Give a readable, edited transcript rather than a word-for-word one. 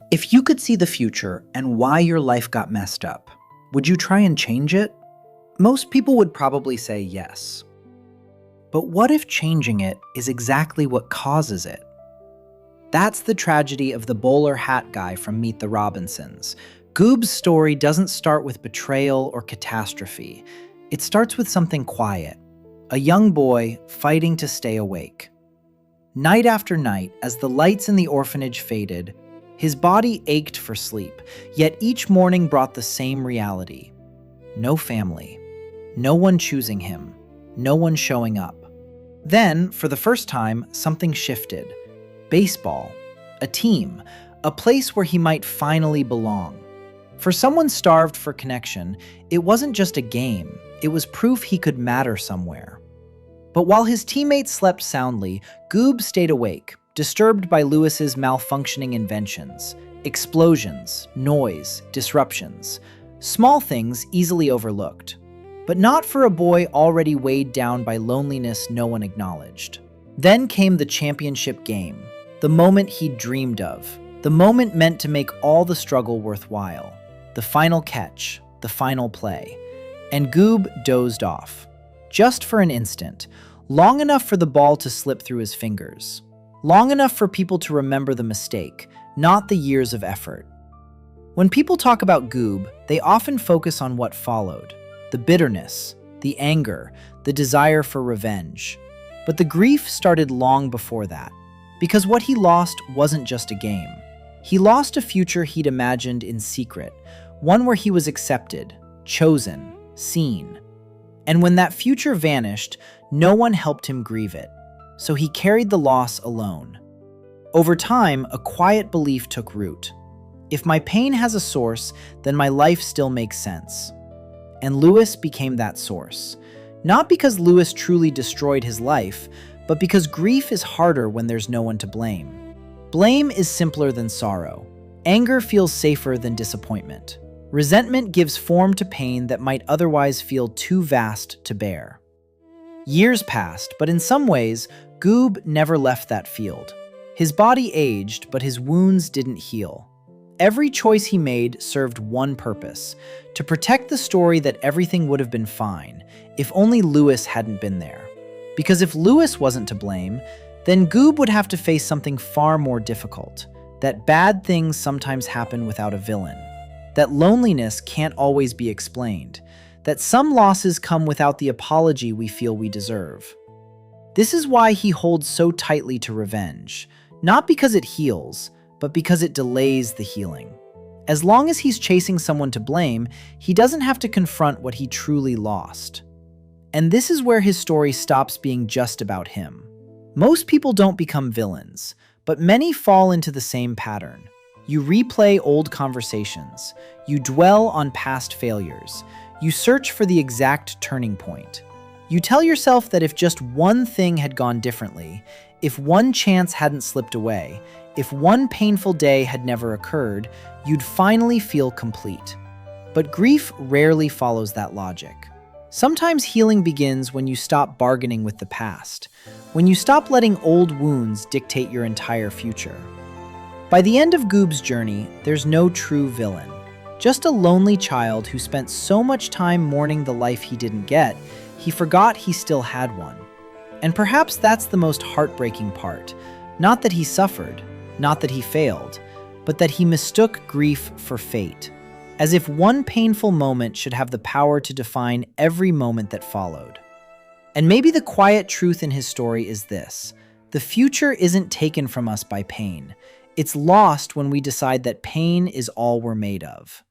If you could see the future and why your life got messed up, would you try and change it? Most people would probably say yes. But what if changing it is exactly what causes it? That's the tragedy of the bowler hat guy from Meet the Robinsons. Goob's story doesn't start with betrayal or catastrophe. It starts with something quiet, a young boy fighting to stay awake. Night after night, as the lights in the orphanage faded, his body ached for sleep, yet each morning brought the same reality. No family. No one choosing him. No one showing up. Then, for the first time, something shifted. Baseball. A team. A place where he might finally belong. For someone starved for connection, it wasn't just a game. It was proof he could matter somewhere. But while his teammates slept soundly, Goob stayed awake, disturbed by Lewis's malfunctioning inventions. Explosions, noise, disruptions. Small things easily overlooked. But not for a boy already weighed down by loneliness no one acknowledged. Then came the championship game, the moment he'd dreamed of, the moment meant to make all the struggle worthwhile, the final catch, the final play. And Goob dozed off, just for an instant, long enough for the ball to slip through his fingers, long enough for people to remember the mistake, not the years of effort. When people talk about Goob, they often focus on what followed. The bitterness, the anger, the desire for revenge. But the grief started long before that, because what he lost wasn't just a game. He lost a future he'd imagined in secret, one where he was accepted, chosen, seen. And when that future vanished, no one helped him grieve it, so he carried the loss alone. Over time, a quiet belief took root. If my pain has a source, then my life still makes sense. And Lewis became that source. Not because Lewis truly destroyed his life, but because grief is harder when there's no one to blame. Blame is simpler than sorrow. Anger feels safer than disappointment. Resentment gives form to pain that might otherwise feel too vast to bear. Years passed, but in some ways, Goob never left that field. His body aged, but his wounds didn't heal. Every choice he made served one purpose: to protect the story that everything would have been fine, if only Lewis hadn't been there. Because if Lewis wasn't to blame, then Goob would have to face something far more difficult: that bad things sometimes happen without a villain, that loneliness can't always be explained, that some losses come without the apology we feel we deserve. This is why he holds so tightly to revenge, not because it heals, but because it delays the healing. As long as he's chasing someone to blame, he doesn't have to confront what he truly lost. And this is where his story stops being just about him. Most people don't become villains, but many fall into the same pattern. You replay old conversations. You dwell on past failures. You search for the exact turning point. You tell yourself that if just one thing had gone differently, if one chance hadn't slipped away, if one painful day had never occurred, you'd finally feel complete. But grief rarely follows that logic. Sometimes healing begins when you stop bargaining with the past, when you stop letting old wounds dictate your entire future. By the end of Goob's journey, there's no true villain, just a lonely child who spent so much time mourning the life he didn't get, he forgot he still had one. And perhaps that's the most heartbreaking part. Not that he suffered, not that he failed, but that he mistook grief for fate, as if one painful moment should have the power to define every moment that followed. And maybe the quiet truth in his story is this: the future isn't taken from us by pain. It's lost when we decide that pain is all we're made of.